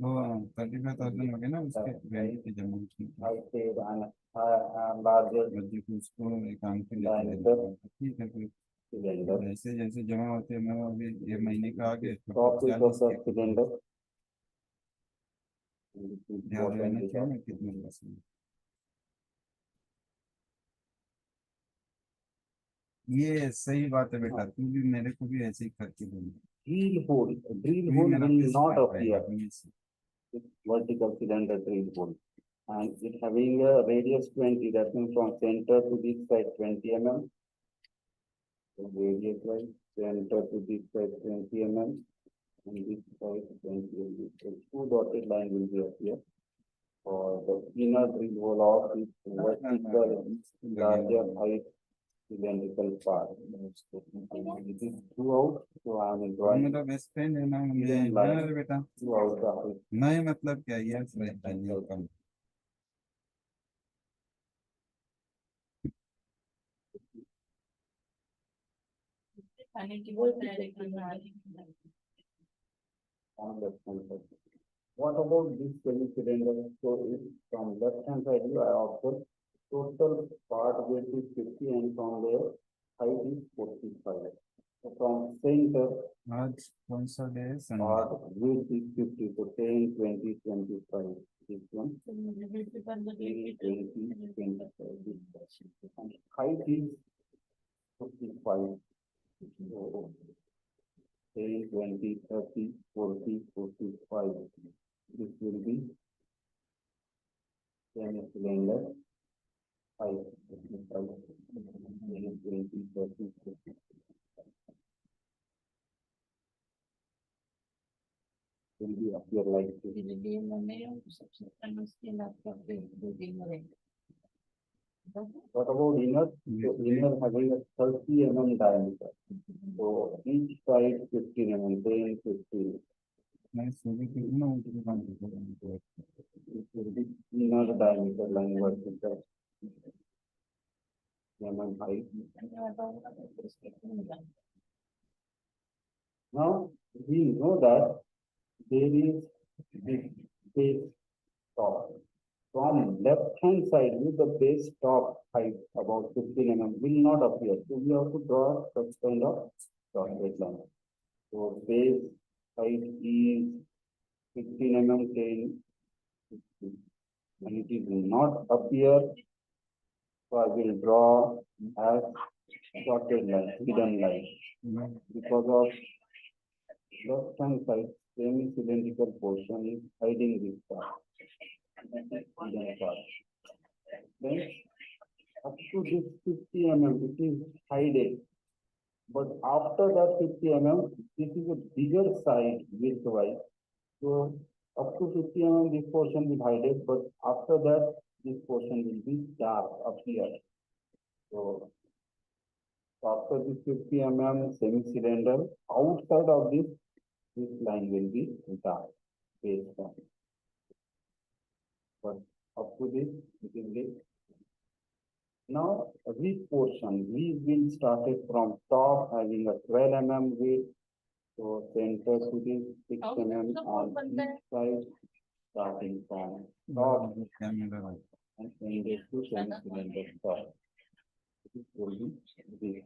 Speaker 2: वो 35,000 हो गया ना उसके रेंट की जमा उसमें।
Speaker 1: I said and larger
Speaker 2: बच्चे को उसको काम पे लेके
Speaker 1: diameter
Speaker 2: जाना पड़ता है। ठीक है फिर
Speaker 1: cylinder.
Speaker 2: जैसे जैसे जमा होते हैं मैं अभी ये महीने का आगे तो
Speaker 1: Top is of
Speaker 2: 40
Speaker 1: the
Speaker 2: के
Speaker 1: cylinder. This is
Speaker 2: ध्यान
Speaker 1: what
Speaker 2: रहना
Speaker 1: I
Speaker 2: चाहिए ना
Speaker 1: did.
Speaker 2: कितने परसेंट। ये सही बात है बेटा, तू भी मेरे को भी ऐसे ही करके देना।
Speaker 1: Drill
Speaker 2: तू ही
Speaker 1: hole
Speaker 2: मेरा
Speaker 1: will
Speaker 2: best
Speaker 1: not
Speaker 2: friend
Speaker 1: appear.
Speaker 2: रहेगा हमेशा।
Speaker 1: Vertical cylinder drill hole. And it having a radius 20, that means from center to this side 20 mm. So radius wise, center to this side 20 mm. And this side 20 mm. So two dotted line will be appear. For the inner drill hole of this vertical larger height cylindrical part. It is throughout, so I am
Speaker 2: वो
Speaker 1: drawing
Speaker 2: मेरा बेस्ट फ्रेंड है ना, मुझे
Speaker 1: Hidden
Speaker 2: ना
Speaker 1: line.
Speaker 2: रे बेटा।
Speaker 1: throughout the height.
Speaker 2: नहीं मतलब क्या ये रहता है ये कम।
Speaker 5: खाने की बोल रहे हैं
Speaker 1: On left hand side. What about this cylinder? So if from left hand side you are observe total part width is 50 and from there height is 45. So from center
Speaker 2: आज कौन सा डे है? Sunday.
Speaker 1: part width is 50. So 10, 20, 25. This one 10, 20, 25. And height is 55. So 10, 20, 30, 40, 45. This will be same cylinder height. 55, 10, 20, 30, 40. Will be appear like this. What about inner? So inner having a 30 mm diameter. So each side 15 mm, 10, 15.
Speaker 2: मैं सुबह के ना उठ के काम करता हूँ।
Speaker 1: It will be inner diameter line vertical. Mm height. Now we know that there is this base top. From left hand side with the base top height about 15 mm will not appear. So we have to draw such kind of dotted line. So base height is 15 mm 10, 15. And it is not appear. So I will draw as dotted line, hidden line. Because of left hand side semi cylindrical portion is hiding this part. Hidden part. Then up to this 50 mm it is hidden. But after that 50 mm, this is a bigger side width wise. So up to 50 mm this portion is hidden, but after that this portion will be dark up here. So after this 50 mm semi cylinder, outside of this line will be dark base line. But up to this it is lit. Now this portion we will start it from top having a 12 mm width. So center to this 6 mm on each side starting from top
Speaker 2: camera
Speaker 1: and ended to semi cylinder top. This will be this.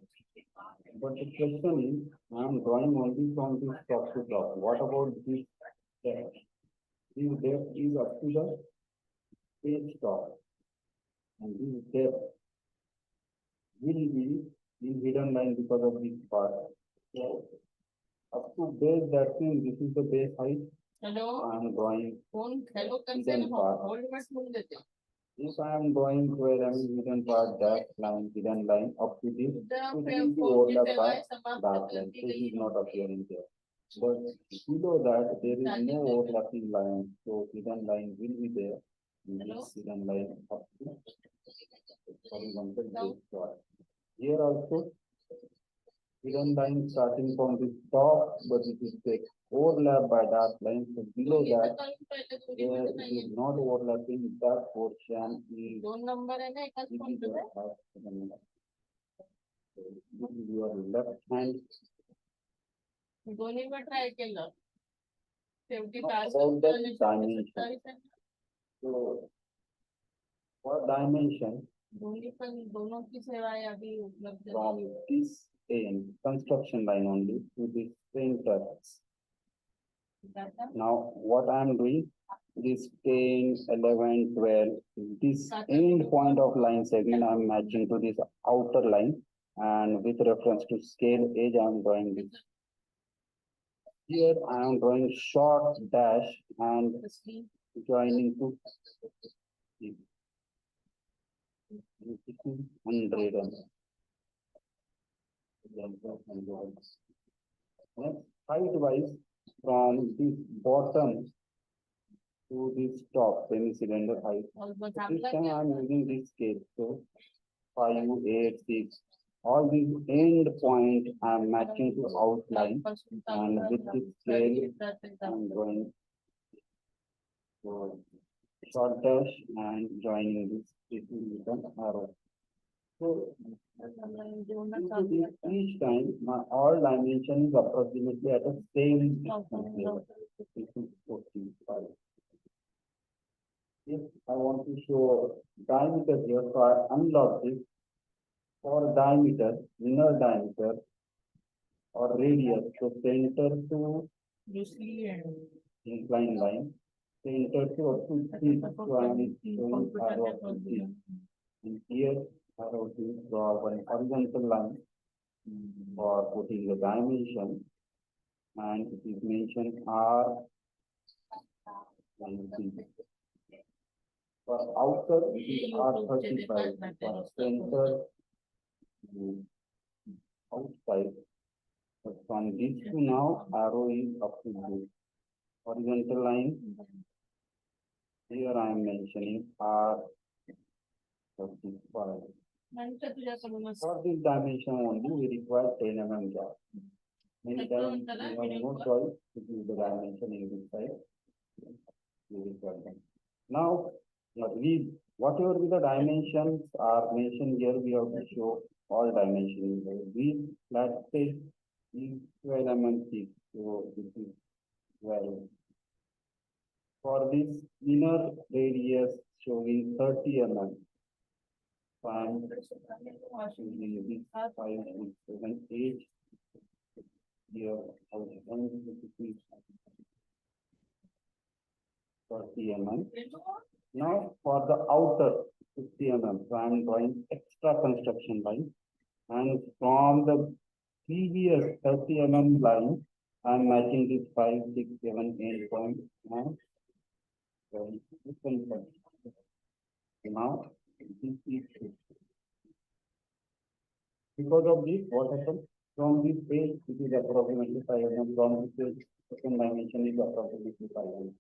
Speaker 1: But the question is, I am drawing only from this top to top. What about this depth? This depth is up to the base top. And this depth will be in hidden line because of this part. So up to base, that means this is the base height.
Speaker 5: Hello
Speaker 1: I am drawing.
Speaker 5: Phone hello करते
Speaker 1: Hidden part.
Speaker 5: होल्ड मत बोल देते
Speaker 1: If I am drawing 12 mm hidden part, that line, hidden line up to this, it will be
Speaker 5: phone
Speaker 1: overlapped
Speaker 5: के
Speaker 1: by
Speaker 5: सेवाएं समाप्त
Speaker 1: dark
Speaker 5: कर
Speaker 1: line.
Speaker 5: दी
Speaker 1: So it
Speaker 5: गई
Speaker 1: is not appearing there. But below that, there is no overlapping line, so hidden line will be there. And this hidden line up to horizontal this part. Here also, hidden line starting from this top, but it is like overlapped by dark line. So below that, where it is not overlapping, that portion is
Speaker 5: 2 number है ना एक
Speaker 1: this
Speaker 5: फोन
Speaker 1: is
Speaker 5: पे
Speaker 1: your half hidden line. So this is your left hand.
Speaker 5: दोन्ही में ट्राय केलं safety
Speaker 1: About the dimension. So for dimension
Speaker 5: दोनों की सेवाएं अभी उपलब्ध
Speaker 1: from
Speaker 5: नहीं है।
Speaker 1: this end construction line only to this center.
Speaker 5: दादा,
Speaker 1: Now what I am doing, this 10, 11, 12, this end point of line segment I am matching to this outer line, and with reference to scale edge I am drawing this. Here I am drawing short dash and
Speaker 5: इसकी
Speaker 1: joining to 100 height wise from this bottom to this top semi cylinder height.
Speaker 5: और बस
Speaker 1: So
Speaker 5: आप
Speaker 1: this
Speaker 5: लग
Speaker 1: time
Speaker 5: गया।
Speaker 1: I am using this scale. So 5, 8, 6. All these end point I am matching to outline, and with this scale I am going so short dash and joining this with an arrow. So each time my all dimension is approximately at the same distance level. This is 45. If I want to show diameter here, so I unlock this. For diameter, inner diameter or radius, so center to inclined line, center to 2 so I am showing arrow of 2. And here arrow to draw one horizontal line for putting the dimension, and it is mentioned R and C. For outer it is R35, for center outside. But from this to now arrow is up to this horizontal line. Here I am mentioning R35. For this dimension only we require 10 mm gap. Many times we have no choice to use the dimension in this side. We require them. Now, whatever be the dimensions are mentioned here, we have to show all dimensions. We, let's say, is 12 mm thick, so this is 12. For this inner radius showing 30 mm. And this 5, 6, 7, 8. Here, 30 mm. Now for the outer 50 mm, so I am drawing extra construction line, and from the previous 30 mm line, I am matching this 5, 6, 7, 8 point. Now, this is because of this, what happens? From this page, it is approximately 5 mm. From this page, second dimension is approximately 5 mm.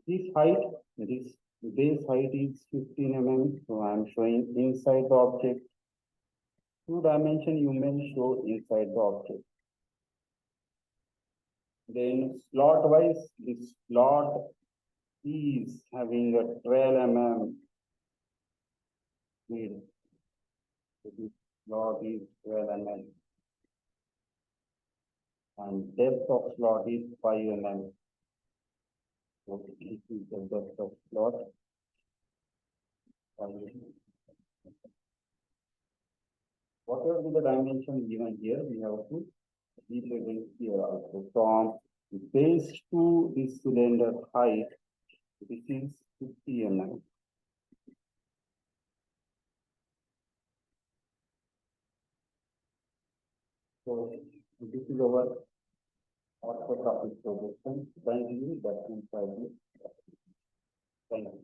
Speaker 1: This height, this base height is 15 mm. So I am showing inside the object. 2 dimension you may show inside the object. Then slot wise, this slot is having a 12 mm width. So this slot is 12 mm. And depth of slot is 5 mm. So this is the depth of slot. Whatever be the dimension given here, we have to represent here also. From base to this cylinder height, this is 50 mm. So this is our orthographic projection. Thank you. That is Thank you.